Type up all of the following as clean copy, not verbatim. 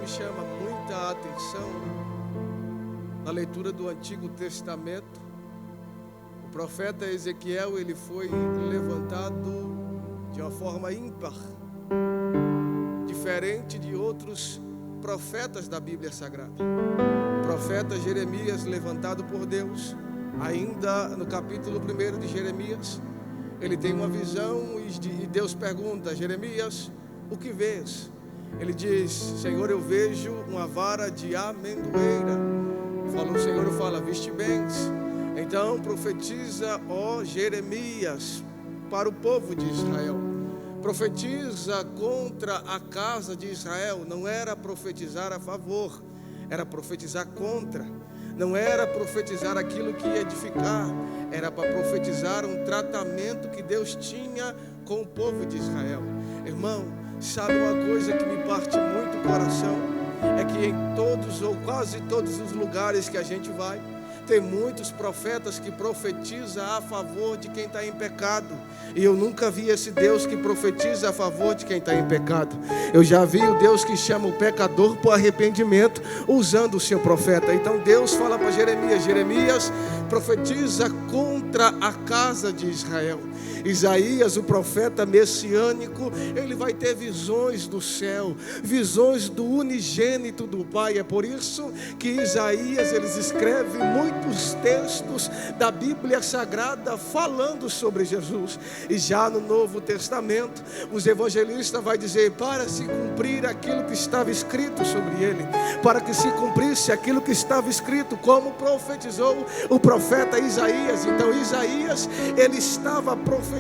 me chama muita atenção na leitura do Antigo Testamento. O profeta Ezequiel, ele foi levantado de uma forma ímpar, diferente de outros profetas da Bíblia Sagrada. O profeta Jeremias, levantado por Deus, ainda no capítulo 1 de Jeremias, ele tem uma visão e Deus pergunta: Jeremias, o que vês? Ele diz: Senhor, eu vejo uma vara de amendoeira. Falou o Senhor, fala: viste bens? Então profetiza, ó Jeremias, para o povo de Israel. Profetiza contra a casa de Israel. Não era profetizar a favor, era profetizar contra. Não era profetizar aquilo que ia edificar, era para profetizar um tratamento que Deus tinha com o povo de Israel. Irmão, sabe uma coisa que me parte muito o coração? É que em todos ou quase todos os lugares que a gente vai, tem muitos profetas que profetizam a favor de quem está em pecado. E eu nunca vi esse Deus que profetiza a favor de quem está em pecado. Eu já vi o Deus que chama o pecador para o arrependimento, usando o seu profeta. Então Deus fala para Jeremias: Jeremias, profetiza contra a casa de Israel. Isaías, o profeta messiânico, ele vai ter visões do céu, visões do unigênito do Pai. É por isso que Isaías, ele escreve muitos textos da Bíblia Sagrada falando sobre Jesus. E já no Novo Testamento, os evangelistas vão dizer: para se cumprir aquilo que estava escrito sobre ele, para que se cumprisse aquilo que estava escrito, como profetizou o profeta Isaías. Então Isaías, ele estava profetizando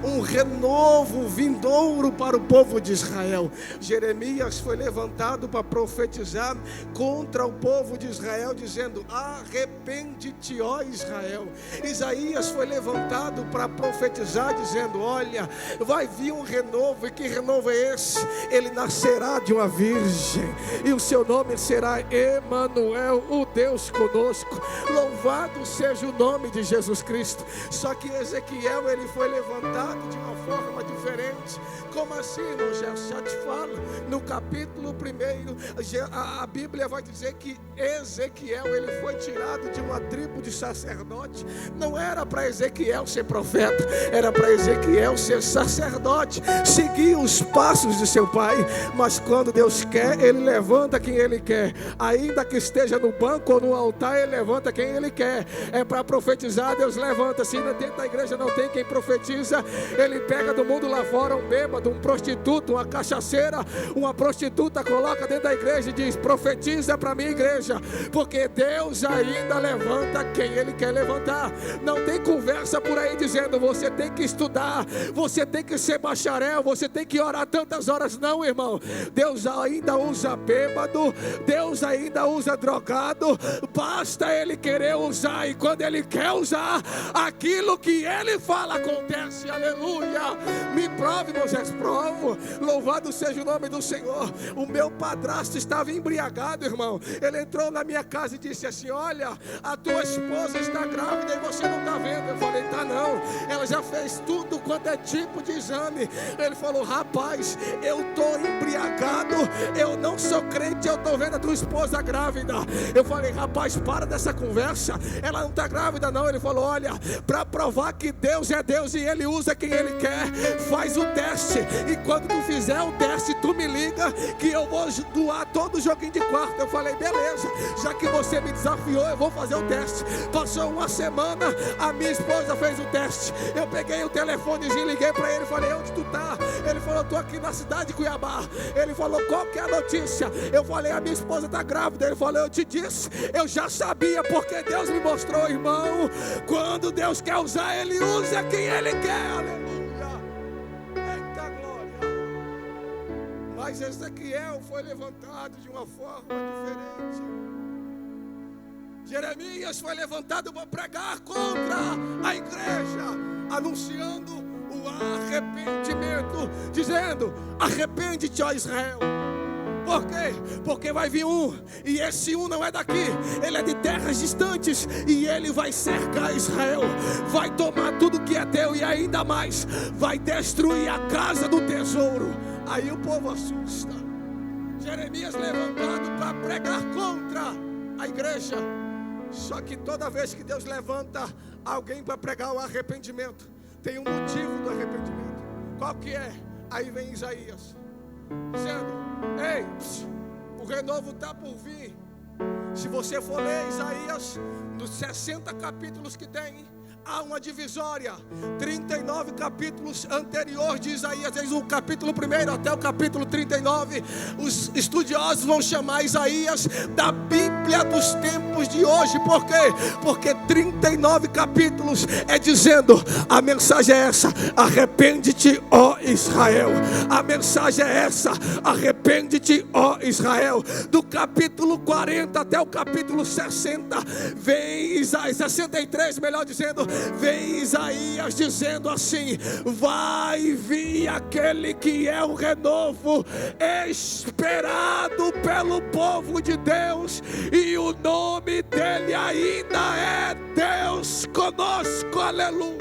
um renovo vindouro para o povo de Israel. Jeremias foi levantado para profetizar contra o povo de Israel, dizendo: arrepende-te, ó Israel. Isaías foi levantado para profetizar, dizendo: olha, vai vir um renovo. E que renovo é esse? Ele nascerá de uma virgem, e o seu nome será Emanuel, o Deus conosco. Louvado seja o nome de Jesus Cristo. Só que Ezequiel, ele foi levantado de uma forma diferente. Como assim, irmão? Já te falo. No capítulo 1, a Bíblia vai dizer que Ezequiel, ele foi tirado de uma tribo de sacerdote. Não era para Ezequiel ser profeta, era para Ezequiel ser sacerdote, seguir os passos de seu pai. Mas quando Deus quer, ele levanta quem ele quer. Ainda que esteja no banco ou no altar, ele levanta quem ele quer. É para profetizar, Deus levanta. Se dentro da igreja não tem quem profetiza, ele pega do mundo lá fora um bêbado, um prostituto, uma cachaceira, uma prostituta, coloca dentro da igreja e diz: profetiza para minha igreja, porque Deus ainda levanta quem ele quer levantar. Não tem conversa por aí dizendo: você tem que estudar, você tem que ser bacharel, você tem que orar tantas horas. Não, irmão. Deus ainda usa bêbado, Deus ainda usa drogado. Basta ele querer usar, e quando ele quer usar, aquilo que ele fala acontece. Aleluia. Me prove, Moisés. Provo. Louvado seja o nome do Senhor. O meu padrasto estava embriagado, irmão. Ele entrou na minha casa e disse assim: olha, a tua esposa está grávida e você não está vendo. Eu falei: tá não, ela já fez tudo quanto é tipo de exame. Ele falou: rapaz, eu estou embriagado, eu não sou crente, eu estou vendo a tua esposa grávida. Eu falei: rapaz, para dessa conversa, ela não está grávida não. Ele falou: olha, para provar que Deus é Deus e ele usa quem ele quer, faz o teste, e quando tu fizer o teste, tu me liga que eu vou doar todo o joguinho de quarto. Eu falei: beleza, já que você me desafiou, eu vou fazer o teste. Passou uma semana, a minha esposa fez o teste. Eu peguei o telefonezinho, liguei para ele, falei: onde tu tá? Ele falou: estou aqui na cidade de Cuiabá. Ele falou: qual que é a notícia? Eu falei: a minha esposa está grávida. Ele falou: eu te disse, eu já sabia, porque Deus me mostrou, irmão. Quando Deus quer usar, ele usa quem ele quer. Aleluia. Eita glória. Mas Ezequiel foi levantado de uma forma diferente. Jeremias foi levantado para pregar contra a igreja, anunciando o arrependimento, dizendo: arrepende-te, ó Israel. Por quê? Porque vai vir um, e esse um não é daqui, ele é de terras distantes, e ele vai cercar Israel, vai tomar tudo que é teu, e ainda mais, vai destruir a casa do tesouro. Aí o povo assusta. Jeremias levantado para pregar contra a igreja. Só que toda vez que Deus levanta alguém para pregar o arrependimento, tem um motivo do arrependimento. Qual que é? Aí vem Isaías dizendo: ei, o renovo está por vir. Se você for ler Isaías, nos 60 capítulos que tem, há uma divisória. 39 capítulos anteriores de Isaías, desde o capítulo 1 até o capítulo 39, os estudiosos vão chamar Isaías da Bíblia dos tempos de hoje. Por quê? Porque 39 capítulos é dizendo: a mensagem é essa, arrepende-te, ó Israel. A mensagem é essa, arrepende-te, ó Israel. Do capítulo 40 até o capítulo 60, vem Isaías, 63 melhor dizendo, vem Isaías dizendo assim: vai vir aquele que é o renovo esperado pelo povo de Deus, e o nome dele ainda é Deus conosco. Aleluia.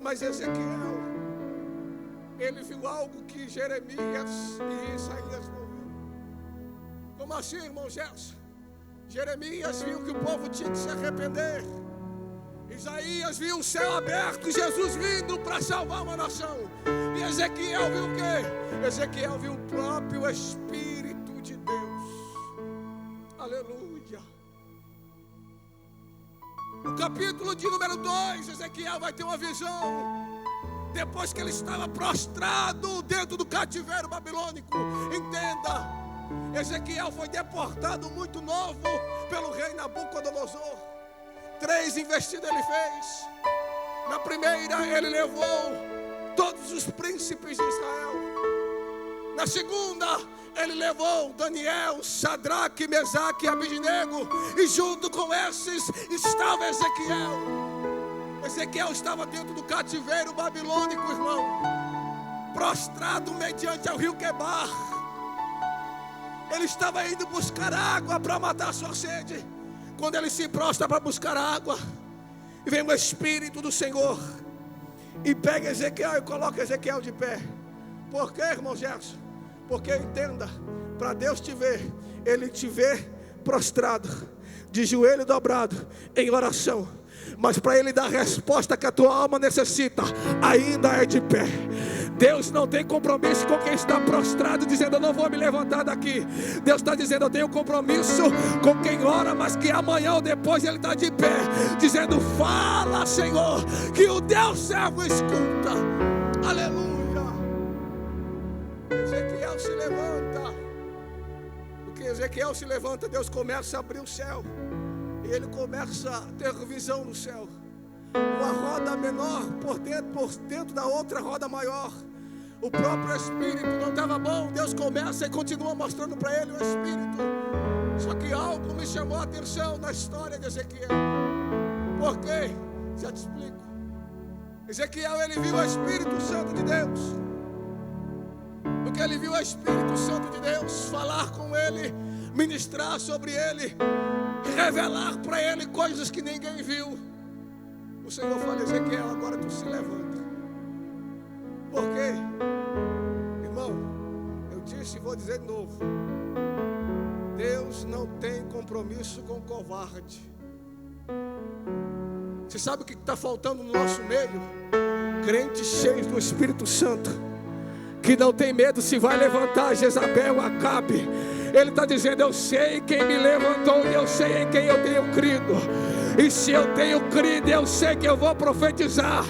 Mas Ezequiel, ele viu algo que Jeremias e Isaías não viu. Como assim, irmão Gerson? Jeremias viu que o povo tinha que se arrepender. Isaías viu o céu aberto, Jesus vindo para salvar uma nação. E Ezequiel viu o quê? Ezequiel viu o próprio Espírito de Deus. Aleluia. No capítulo de número 2, Ezequiel vai ter uma visão. Depois que ele estava prostrado dentro do cativeiro babilônico. Entenda, Ezequiel foi deportado muito novo pelo rei Nabucodonosor. 3 investidas ele fez. Na primeira ele levou todos os príncipes de Israel. Na segunda ele levou Daniel, Sadraque, Mesaque e Abidnego. E junto com esses estava Ezequiel. Ezequiel estava dentro do cativeiro babilônico, irmão, prostrado mediante ao rio Quebar. Ele estava indo buscar água para matar a sua sede. Quando ele se prostra para buscar água, vem o Espírito do Senhor e pega Ezequiel e coloca Ezequiel de pé. Por quê, irmão Gerson? Porque entenda, para Deus te ver, Ele te vê prostrado, de joelho dobrado, em oração. Mas para Ele dar a resposta que a tua alma necessita, ainda é de pé. Deus não tem compromisso com quem está prostrado, dizendo: eu não vou me levantar daqui. Deus está dizendo: eu tenho compromisso com quem ora, mas que amanhã ou depois ele está de pé, dizendo: fala, Senhor, que o teu servo escuta. Aleluia. Ezequiel se levanta. Porque Ezequiel se levanta, Deus começa a abrir o céu. E ele começa a ter visão no céu. Uma roda menor por dentro da outra roda maior. O próprio Espírito não estava bom. Deus começa e continua mostrando para ele o Espírito. Só que algo me chamou a atenção na história de Ezequiel. Por quê? Já te explico. Ezequiel, ele viu o Espírito Santo de Deus. Porque ele viu o Espírito Santo de Deus falar com ele, ministrar sobre ele, revelar para ele coisas que ninguém viu. O Senhor fala: Ezequiel, agora tu se levanta. Por quê? Irmão, eu disse e vou dizer de novo: Deus não tem compromisso com covarde. Você sabe o que está faltando no nosso meio? Crentes cheios do Espírito Santo, que não tem medo se vai levantar Jezabel, Acabe. Ele está dizendo: eu sei quem me levantou e eu sei em quem eu tenho crido. E se eu tenho crido, eu sei que eu vou profetizar.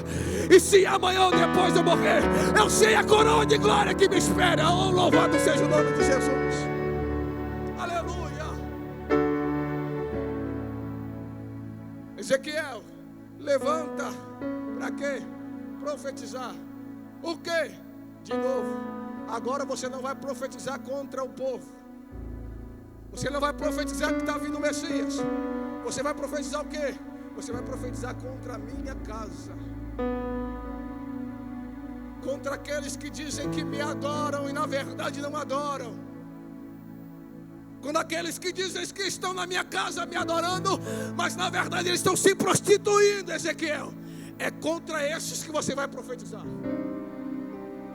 E se amanhã ou depois eu morrer, eu sei a coroa de glória que me espera. Oh, louvado seja o nome de Jesus. Aleluia. Ezequiel, levanta. Para quê? Profetizar. O quê? De novo, agora você não vai profetizar contra o povo. Você não vai profetizar que está vindo o Messias. Você vai profetizar o quê? Você vai profetizar contra a minha casa. Contra aqueles que dizem que me adoram e na verdade não adoram. Quando aqueles que dizem que estão na minha casa me adorando, mas na verdade eles estão se prostituindo, Ezequiel, é contra esses que você vai profetizar.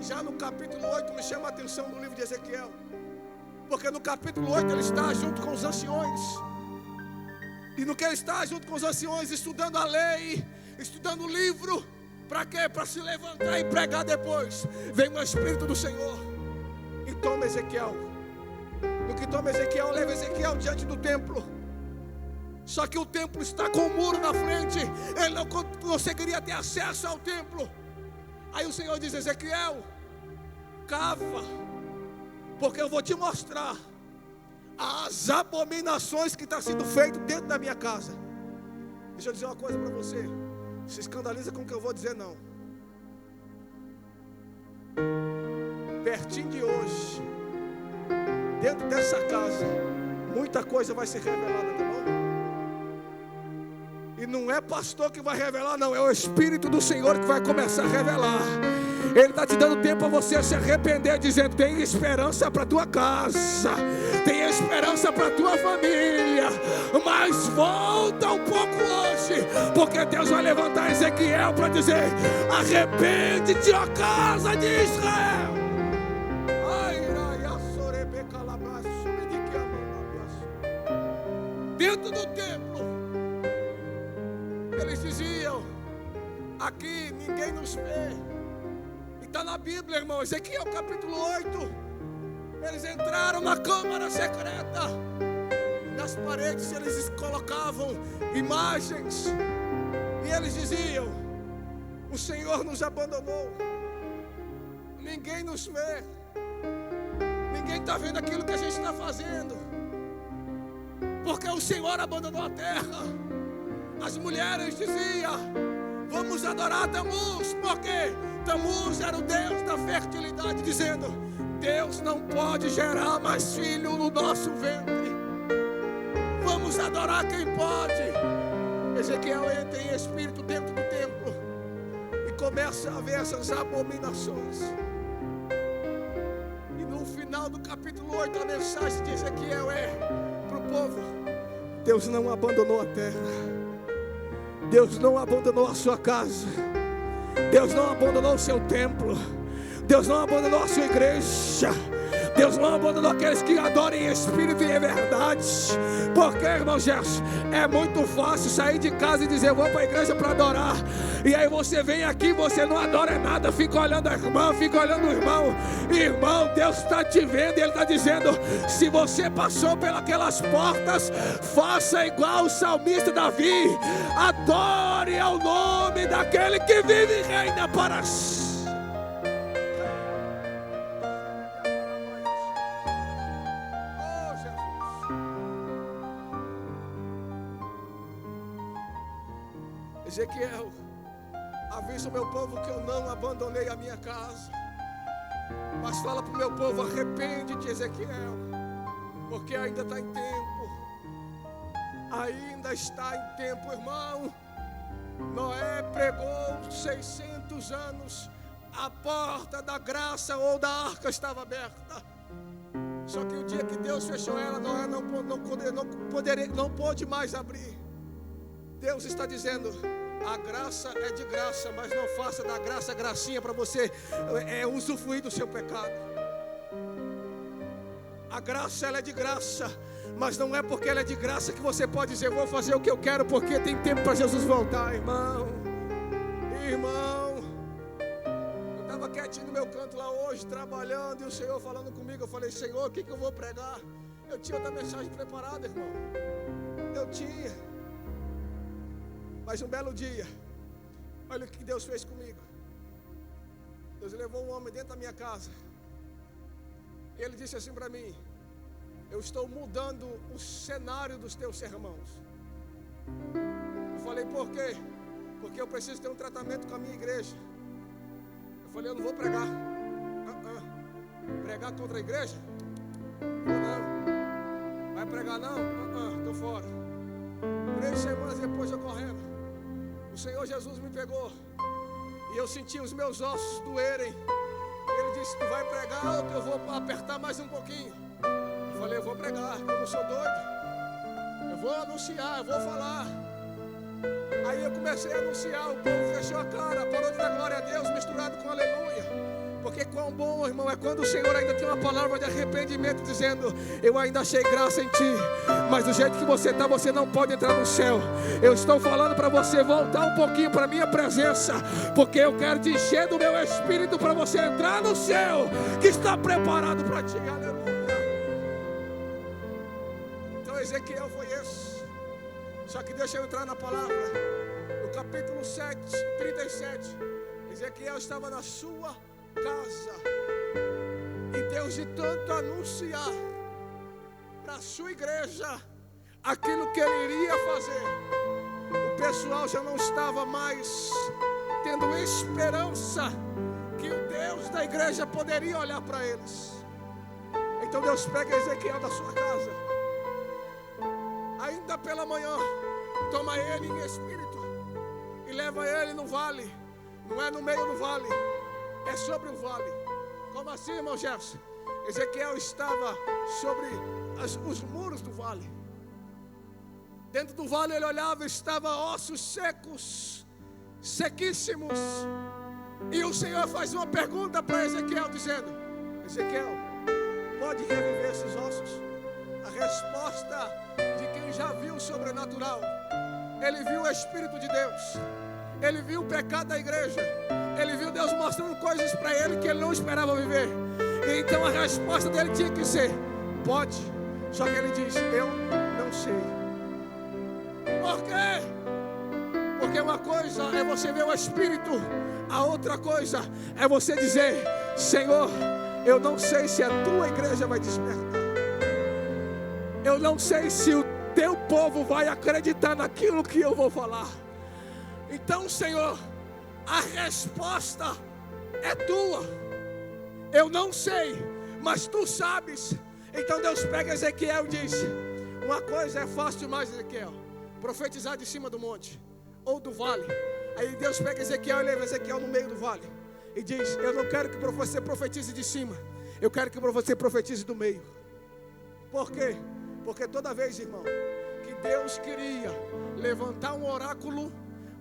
Já no capítulo 8 me chama a atenção do livro de Ezequiel, porque no capítulo 8 ele está junto com os anciões. E no que ele está junto com os anciões, estudando a lei, estudando o livro, para quê? Para se levantar e pregar depois. Vem o Espírito do Senhor e toma Ezequiel. No que toma Ezequiel, leva Ezequiel diante do templo. Só que o templo está com o muro na frente, ele não conseguiria ter acesso ao templo. Aí o Senhor diz: Ezequiel, cava, porque eu vou te mostrar as abominações que estão sendo feitas dentro da minha casa. Deixa eu dizer uma coisa para você. Se escandaliza com o que eu vou dizer, não. Pertinho de hoje, dentro dessa casa, muita coisa vai ser revelada, tá bom? E não é pastor que vai revelar, não. É o Espírito do Senhor que vai começar a revelar. Ele está te dando tempo para você se arrepender, dizendo: tem esperança para a tua casa, tem esperança para a tua família, mas volta um pouco hoje, porque Deus vai levantar Ezequiel para dizer: arrepende-te, ó casa de Israel. Dentro do templo, eles diziam: aqui ninguém nos vê. E está na Bíblia, irmão, Ezequiel capítulo 8. Eles entraram na câmara secreta. Nas paredes eles colocavam imagens. E eles diziam: o Senhor nos abandonou. Ninguém nos vê. Ninguém está vendo aquilo que a gente está fazendo, porque o Senhor abandonou a terra. As mulheres diziam: vamos adorar Tamuz, porque Tamuz era o Deus da fertilidade, dizendo: Deus não pode gerar mais filho no nosso ventre. Vamos adorar quem pode. Ezequiel entra em espírito dentro do templo e começa a ver essas abominações. E no final do capítulo 8, a mensagem de Ezequiel é para o povo: Deus não abandonou a terra, Deus não abandonou a sua casa, Deus não abandonou o seu templo, Deus não abandonou a sua igreja, Deus não abandonou aqueles que adoram em espírito e em verdade. Porque, irmão Gerson, é muito fácil sair de casa e dizer: eu vou para a igreja para adorar. E aí você vem aqui e você não adora nada, fica olhando a irmã, fica olhando o irmão. Irmão, Deus está te vendo e Ele está dizendo: se você passou pelas portas, faça igual o salmista Davi, adore ao nome daquele que vive e reina para si. Ezequiel, avisa o meu povo que eu não abandonei a minha casa. Mas fala para o meu povo: arrepende-te, Ezequiel, porque ainda está em tempo. Ainda está em tempo, irmão. Noé pregou 600 anos, a porta da graça ou da arca estava aberta. Só que o dia que Deus fechou ela, Noé não pôde mais abrir. Deus está dizendo: a graça é de graça, mas não faça da graça gracinha para você usufruir do seu pecado. A graça, ela é de graça, mas não é porque ela é de graça que você pode dizer: vou fazer o que eu quero porque tem tempo para Jesus voltar. Irmão, eu estava quietinho no meu canto lá hoje, trabalhando, e o Senhor falando comigo. Eu falei: Senhor, o que eu vou pregar? Eu tinha outra mensagem preparada, irmão. Eu tinha. Mas um belo dia, olha o que Deus fez comigo. Deus levou um homem dentro da minha casa. Ele disse assim para mim: eu estou mudando o cenário dos teus sermões. Eu falei: por quê? Porque eu preciso ter um tratamento com a minha igreja. Eu falei: eu não vou pregar. Pregar contra a igreja? Não. Vai pregar não? Estou fora. 3 semanas depois eu correndo, o Senhor Jesus me pegou e eu senti os meus ossos doerem. Ele disse: tu vai pregar ou eu vou apertar mais um pouquinho? Eu falei, eu vou pregar, eu não sou doido. Eu vou anunciar, eu vou falar. Aí eu comecei a anunciar, o povo fechou a cara, parou de dar glória a Deus misturado com aleluia. Porque quão bom, irmão, é quando o Senhor ainda tem uma palavra de arrependimento dizendo: eu ainda achei graça em ti, mas do jeito que você está, você não pode entrar no céu. Eu estou falando para você voltar um pouquinho para a minha presença, porque eu quero te encher do meu espírito para você entrar no céu que está preparado para ti. Aleluia. Então Ezequiel foi esse. Só que deixa eu entrar na palavra. No capítulo 7, 37, Ezequiel estava na sua casa, e Deus, de tanto anunciar para a sua igreja aquilo que ele iria fazer, o pessoal já não estava mais tendo esperança que o Deus da igreja poderia olhar para eles. Então Deus pega Ezequiel da sua casa, ainda pela manhã, toma ele em espírito e leva ele no vale. Não é no meio do vale, é sobre o vale. Como assim, irmão Jefferson? Ezequiel estava sobre os muros do vale. Dentro do vale ele olhava, estava ossos secos, sequíssimos. E o Senhor faz uma pergunta para Ezequiel, dizendo: Ezequiel, pode reviver esses ossos? A resposta de quem já viu o sobrenatural. Ele viu o Espírito de Deus, ele viu o pecado da igreja, ele viu Deus mostrando coisas para ele que ele não esperava viver. E então a resposta dele tinha que ser: pode. Só que ele diz: eu não sei. Por quê? Porque uma coisa é você ver o Espírito, a outra coisa é você dizer: Senhor, eu não sei se a tua igreja vai despertar, eu não sei se o teu povo vai acreditar naquilo que eu vou falar. Então, Senhor, a resposta é tua. Eu não sei, mas tu sabes. Então Deus pega Ezequiel e diz: uma coisa é fácil demais, Ezequiel, profetizar de cima do monte ou do vale. Aí Deus pega Ezequiel e leva Ezequiel no meio do vale e diz: eu não quero que você profetize de cima, eu quero que você profetize do meio. Por quê? Porque toda vez, irmão, que Deus queria levantar um oráculo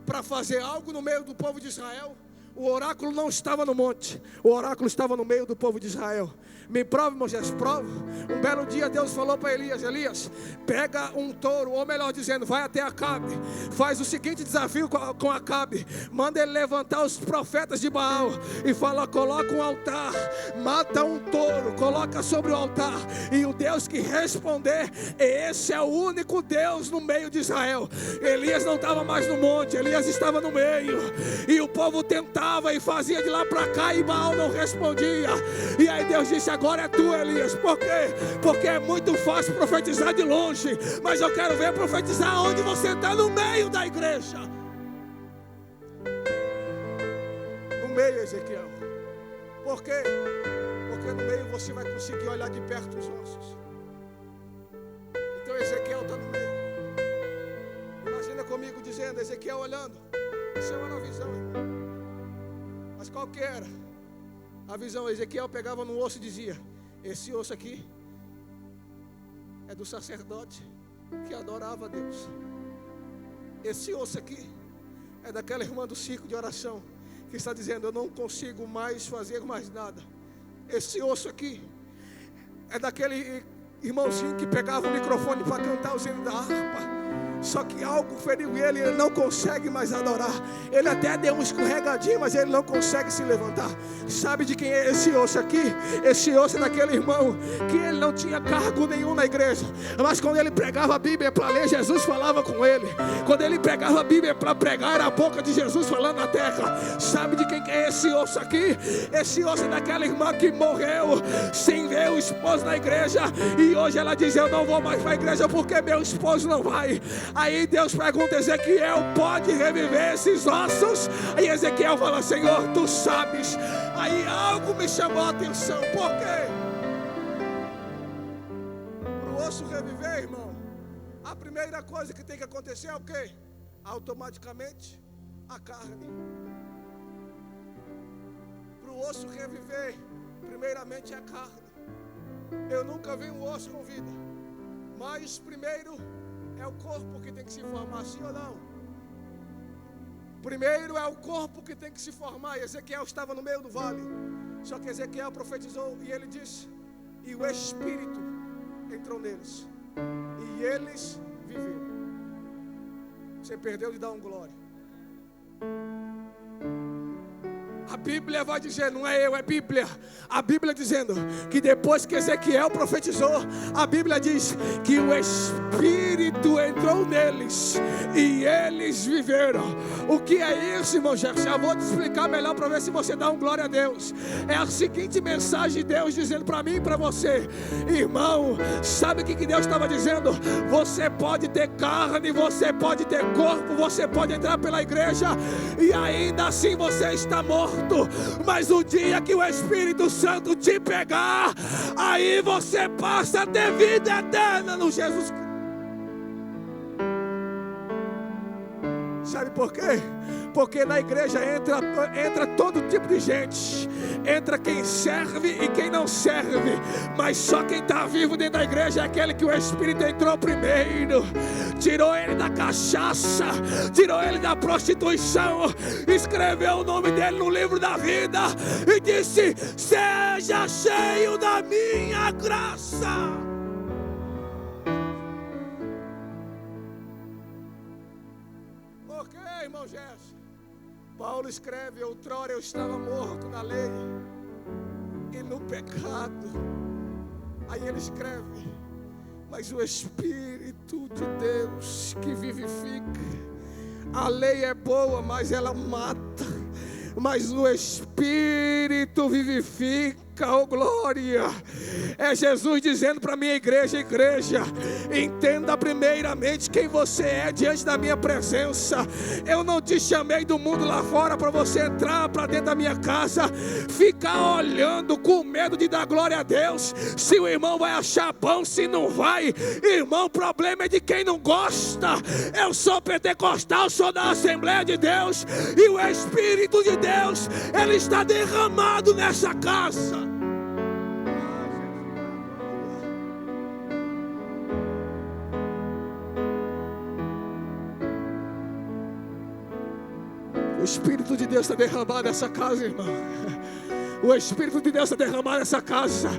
para fazer algo no meio do povo de Israel, o oráculo não estava no monte, o oráculo estava no meio do povo de Israel. Me prova, Moisés, prova. Um belo dia Deus falou para Elias: Elias, pega um touro, ou melhor dizendo, vai até Acabe, faz o seguinte desafio com Acabe, manda ele levantar os profetas de Baal e fala: coloca um altar, mata um touro, coloca sobre o altar, e o Deus que responder, esse é o único Deus no meio de Israel. Elias não estava mais no monte, Elias estava no meio, e o povo tentava e fazia de lá para cá, e Baal não respondia. E aí Deus disse: agora é tu, Elias. Por quê? Porque é muito fácil profetizar de longe, mas eu quero ver profetizar onde você está, no meio da igreja. No meio, Ezequiel. Por quê? Porque no meio você vai conseguir olhar de perto os ossos. Então Ezequiel está no meio. Imagina comigo dizendo, Ezequiel olhando. Isso é uma visão, irmão. Mas qual que era a visão? Ezequiel pegava num osso e dizia: esse osso aqui é do sacerdote que adorava a Deus. Esse osso aqui é daquela irmã do ciclo de oração que está dizendo: eu não consigo mais fazer mais nada. Esse osso aqui é daquele irmãozinho que pegava o microfone para cantar os hinos da harpa. Só que algo feriu ele não consegue mais adorar. Ele até deu um escorregadinho, mas ele não consegue se levantar. Sabe de quem é esse osso aqui? Esse osso é daquele irmão que ele não tinha cargo nenhum na igreja, mas quando ele pregava a Bíblia para ler, Jesus falava com ele. Quando ele pegava a Bíblia para pregar, era a boca de Jesus falando na terra. Sabe de quem é esse osso aqui? Esse osso é daquela irmã que morreu sem ver o esposo na igreja, e hoje ela diz: eu não vou mais para a igreja porque meu esposo não vai. Aí Deus pergunta a Ezequiel: pode reviver esses ossos? Aí Ezequiel fala: Senhor, tu sabes. Aí algo me chamou a atenção. Por quê? Para o osso reviver, irmão, a primeira coisa que tem que acontecer é o quê? Automaticamente a carne. Para o osso reviver, primeiramente é a carne. Eu nunca vi um osso com vida. Mas primeiro é o corpo que tem que se formar, sim ou não? Primeiro é o corpo que tem que se formar. E Ezequiel estava no meio do vale. Só que Ezequiel profetizou e ele disse: e o Espírito entrou neles, e eles viveram. Você perdeu de dar um glória. A Bíblia vai dizer, não é eu, é Bíblia. A Bíblia dizendo que depois que Ezequiel profetizou, a Bíblia diz que o Espírito entrou neles e eles viveram. O que é isso, irmão Gerson? Eu vou te explicar melhor para ver se você dá um glória a Deus. É a seguinte mensagem de Deus dizendo para mim e para você: irmão, sabe o que Deus estava dizendo? Você pode ter carne, você pode ter corpo, você pode entrar pela igreja e ainda assim você está morto. Mas o dia que o Espírito Santo te pegar, aí você passa a ter vida eterna no Jesus Cristo. Sabe por quê? Porque na igreja entra todo tipo de gente. Entra quem serve e quem não serve. Mas só quem está vivo dentro da igreja é aquele que o Espírito entrou primeiro. Tirou ele da cachaça, tirou ele da prostituição, escreveu o nome dele no livro da vida e disse: seja cheio da minha graça. Irmão Gerson, Paulo escreve: outrora eu estava morto na lei e no pecado. Aí ele escreve: mas o Espírito de Deus que vivifica. A lei é boa, mas ela mata. Mas o Espírito vivifica. Oh glória. É Jesus dizendo para a minha igreja: igreja, entenda primeiramente quem você é diante da minha presença. Eu não te chamei do mundo lá fora para você entrar para dentro da minha casa, ficar olhando com medo de dar glória a Deus, se o irmão vai achar bom, se não vai. Irmão, o problema é de quem não gosta. Eu sou pentecostal, sou da Assembleia de Deus, e o Espírito de Deus, Ele está derramado nessa casa. O Espírito de Deus está derramado nessa casa, irmão. O Espírito de Deus está derramado nessa casa.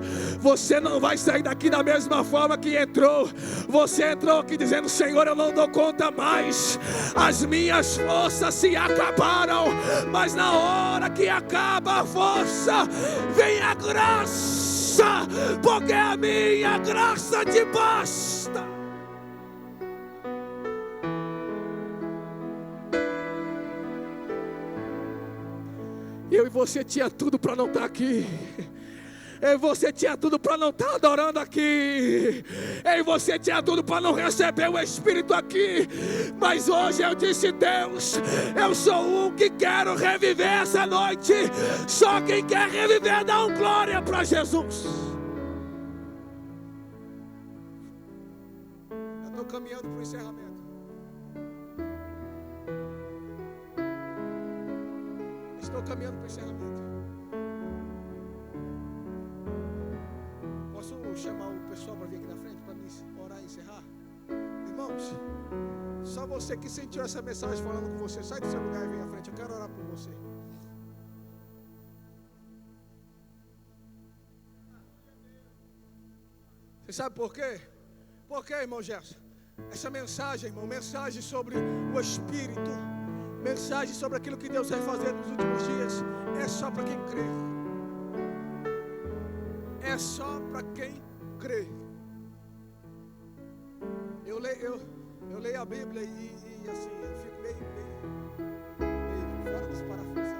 Você não vai sair daqui da mesma forma que entrou. Você entrou aqui dizendo: Senhor, eu não dou conta mais, as minhas forças se acabaram. Mas na hora que acaba a força, vem a graça, porque a minha graça te basta. Eu e você tinha tudo para não estar aqui. Eu e você tinha tudo para não estar adorando aqui. Eu e você tinha tudo para não receber o Espírito aqui. Mas hoje eu disse: Deus, eu sou um que quero reviver essa noite. Só quem quer reviver dá um glória para Jesus. Eu estou caminhando para o encerramento. Estou caminhando para o encerramento. Posso chamar o pessoal para vir aqui na frente para mim orar e encerrar? Irmãos, só você que sentiu essa mensagem falando com você, sai do seu lugar e vem à frente. Eu quero orar por você. Você sabe por quê? Por quê, irmão Gerson? Essa mensagem, irmão, mensagem sobre o Espírito, mensagem sobre aquilo que Deus vai fazer nos últimos dias, é só para quem crê. É só para quem crê. Eu leio a Bíblia e assim, eu fico meio fora dos parafusos.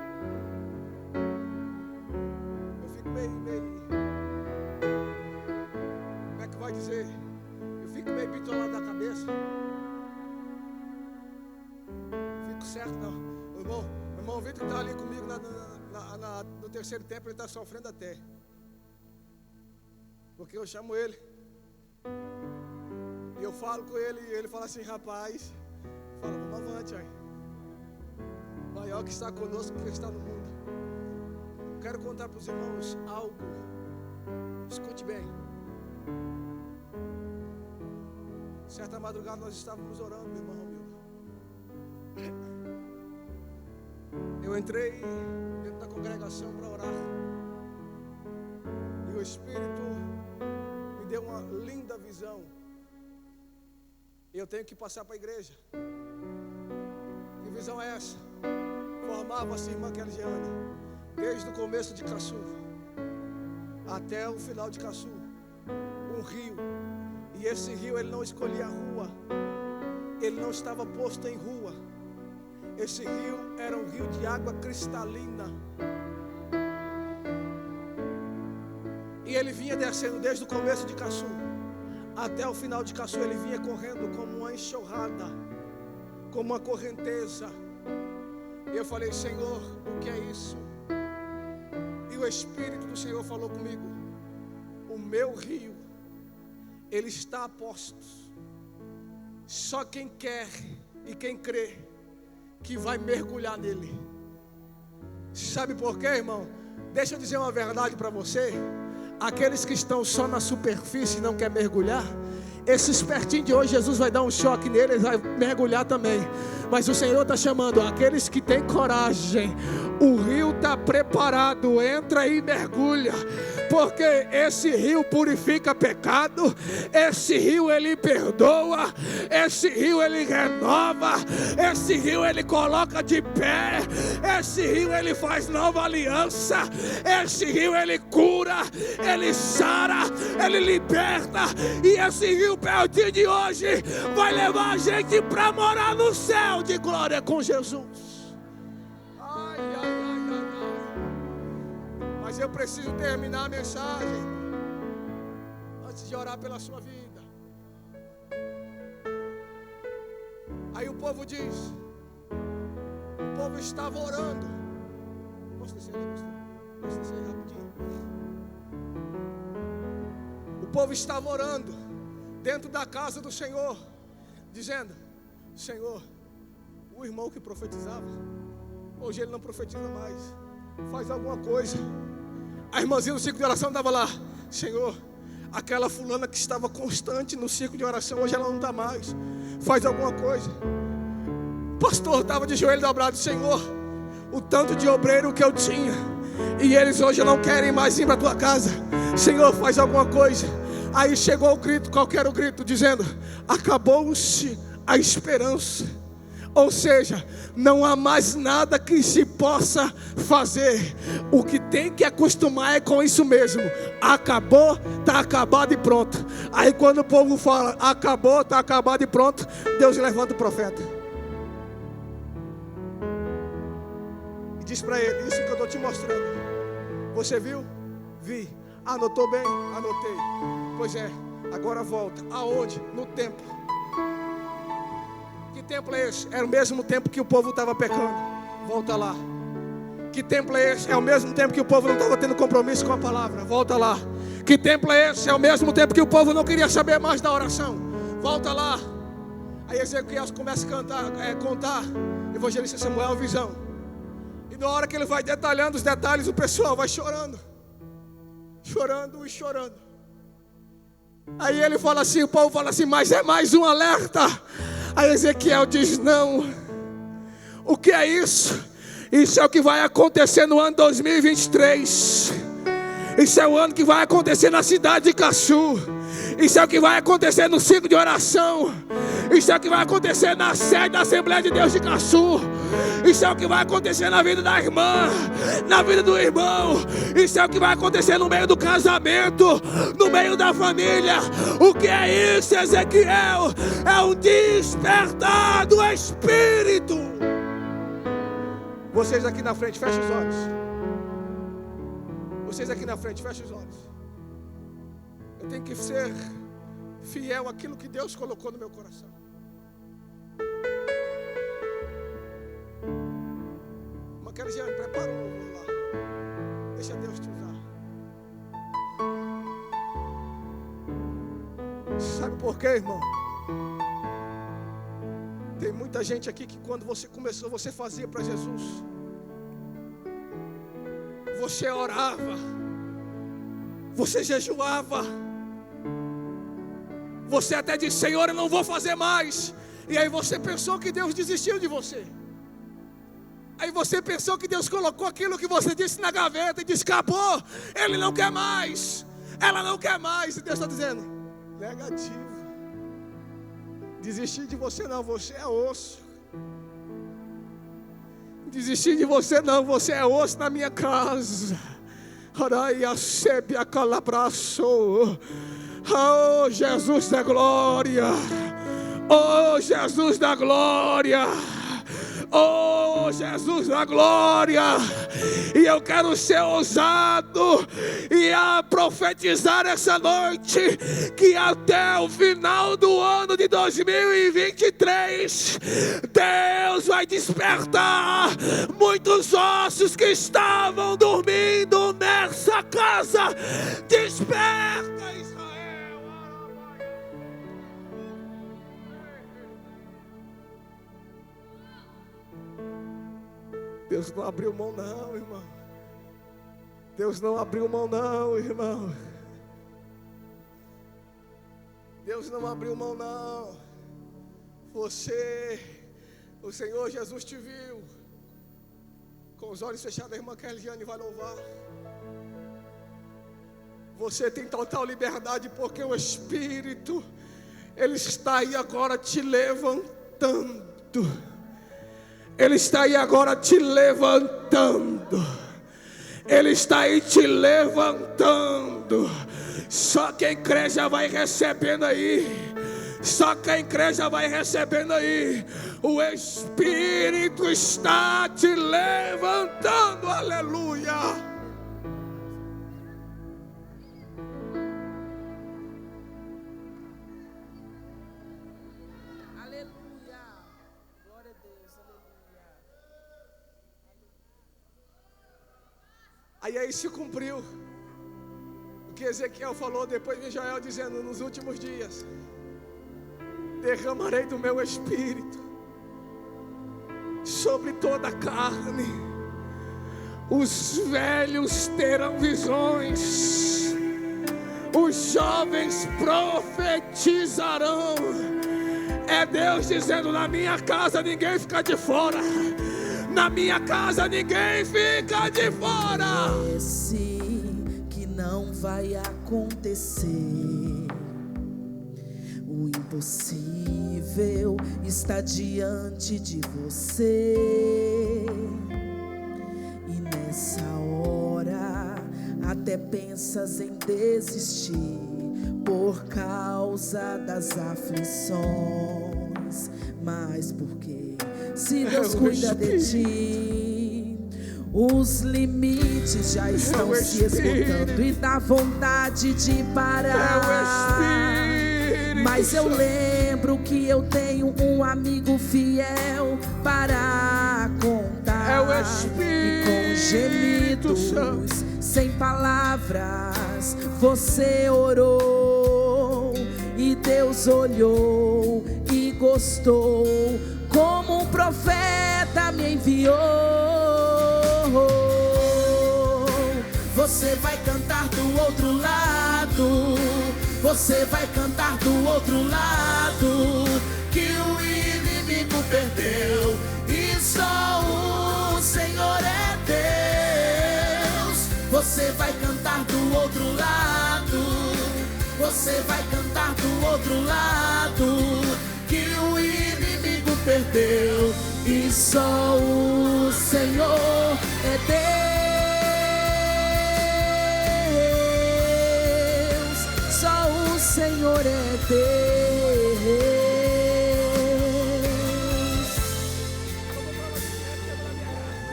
Eu fico meio como é que vai dizer? Eu fico meio bitolado da cabeça. Certo, não. O irmão Vitor que está ali comigo no terceiro tempo, ele está sofrendo até. Porque eu chamo ele e eu falo com ele e ele fala assim: rapaz, fala, vamos avante aí. Maior que está conosco que está no mundo. Eu quero contar para os irmãos algo. Escute bem. Certa madrugada nós estávamos orando, meu irmão Romildo. Eu entrei dentro da congregação para orar. E o Espírito me deu uma linda visão. Eu tenho que passar para a igreja. Que visão é essa? Formava-se a irmã Kelgiane, desde o começo de Caçu até o final de Caçu, um rio. E esse rio, ele não escolhia a rua, ele não estava posto em rua. Esse rio era um rio de água cristalina. E ele vinha descendo desde o começo de Caçu até o final de Caçu. Ele vinha correndo como uma enxurrada, como uma correnteza. E eu falei: Senhor, o que é isso? E o Espírito do Senhor falou comigo: o meu rio, ele está a postos. Só quem quer e quem crê que vai mergulhar nele. Sabe por quê, irmão? Deixa eu dizer uma verdade para você. Aqueles que estão só na superfície e não querem mergulhar, esse espertinho de hoje, Jesus vai dar um choque nele, ele vai mergulhar também. Mas o Senhor está chamando aqueles que têm coragem. O rio está preparado, entra e mergulha. Porque esse rio purifica pecado, esse rio ele perdoa, esse rio ele renova, esse rio ele coloca de pé, esse rio ele faz nova aliança, esse rio ele cura, ele sara, ele liberta. E esse rio pertinho de hoje vai levar a gente para morar no céu de glória com Jesus. Mas eu preciso terminar a mensagem antes de orar pela sua vida. Aí o povo diz, o povo estava orando. Posso descer ali, pastor? Posso descer aí rapidinho? O povo estava orando dentro da casa do Senhor, dizendo: Senhor, o irmão que profetizava, hoje ele não profetiza mais, faz alguma coisa. A irmãzinha do ciclo de oração estava lá: Senhor, aquela fulana que estava constante no ciclo de oração, hoje ela não está mais, faz alguma coisa. O pastor estava de joelho dobrado: Senhor, o tanto de obreiro que eu tinha, e eles hoje não querem mais ir para a tua casa, Senhor, faz alguma coisa. Aí chegou o grito, qual que era o grito? Dizendo: acabou-se a esperança. Ou seja, não há mais nada que se possa fazer. O que tem que acostumar é com isso mesmo. Acabou, está acabado e pronto. Aí quando o povo fala acabou, está acabado e pronto, Deus levanta o profeta e diz para ele: isso que eu estou te mostrando, você viu? Vi. Anotou bem? Anotei. Pois é, agora volta. Aonde? No templo. Que templo é esse? Era o mesmo tempo que o povo estava pecando. Volta lá. Que templo é esse? É o mesmo tempo que o povo não estava tendo compromisso com a palavra. Volta lá. Que templo é esse? É o mesmo tempo que o povo não queria saber mais da oração. Volta lá. Aí Ezequiel começa a contar, evangelista Samuel, visão. E na hora que ele vai detalhando os detalhes, o pessoal vai chorando. Chorando e chorando. Aí ele fala assim, o povo fala assim: mas é mais um alerta. Aí Ezequiel diz: não. O que é isso? Isso é o que vai acontecer no ano 2023. Isso é o ano que vai acontecer na cidade de Caçu. Isso é o que vai acontecer no ciclo de oração. Isso é o que vai acontecer na sede da Assembleia de Deus de Caçu. Isso é o que vai acontecer na vida da irmã, na vida do irmão. Isso é o que vai acontecer no meio do casamento, no meio da família. O que é isso, Ezequiel? É um despertar do Espírito. Vocês aqui na frente, fechem os olhos. Vocês aqui na frente, fechem os olhos. Eu tenho que ser fiel àquilo que Deus colocou no meu coração. Jean, prepara um louvor lá. Deixa Deus te usar. Sabe por quê, irmão? Tem muita gente aqui que quando você começou, você fazia para Jesus. Você orava. Você jejuava. Você até disse: Senhor, eu não vou fazer mais. E aí você pensou que Deus desistiu de você. Aí você pensou que Deus colocou aquilo que você disse na gaveta e disse: acabou, Ele não quer mais, ela não quer mais. E Deus está dizendo: negativo. Desistir de você não, você é osso. Desistir de você não, você é osso na minha casa. Araia sepia calabraço. Oh, Jesus da glória. Oh, Jesus da glória. Oh, Jesus da glória. E eu quero ser ousado e a profetizar essa noite que até o final do ano de 2023 Deus vai despertar muitos ossos que estavam dormindo nessa casa. Desperta, Israel. Deus não abriu mão não, irmão. Deus não abriu mão não, irmão. Deus não abriu mão não. Você, o Senhor Jesus te viu. Com os olhos fechados, a irmã Kelliane vai louvar. Você tem total liberdade, porque o Espírito, Ele está aí agora te levantando. Ele está aí agora te levantando. Ele está aí te levantando. Só quem crê já vai recebendo aí. Só quem crê já vai recebendo aí. O Espírito está te levantando. Aleluia. Aí se cumpriu o que Ezequiel falou depois de Joel, dizendo: nos últimos dias derramarei do meu Espírito sobre toda a carne. Os velhos terão visões, os jovens profetizarão. É Deus dizendo: na minha casa ninguém fica de fora. Na minha casa ninguém fica de fora. Parece que não vai acontecer. O impossível está diante de você. E nessa hora até pensas em desistir por causa das aflições. Mas por quê? Se Deus cuida de ti, os limites já estão se esgotando e dá vontade de parar. Mas eu lembro que eu tenho um amigo fiel para contar. E com gemidos, sem palavras, você orou e Deus olhou e gostou. Como um profeta me enviou. Você vai cantar do outro lado. Você vai cantar do outro lado. Que o inimigo perdeu e só o Senhor é Deus. Você vai cantar do outro lado. Você vai cantar do outro lado. Que o inimigo perdeu e só o Senhor é Deus. Só o Senhor é Deus.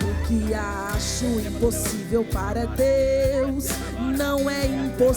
O que acho impossível para Deus não é impossível.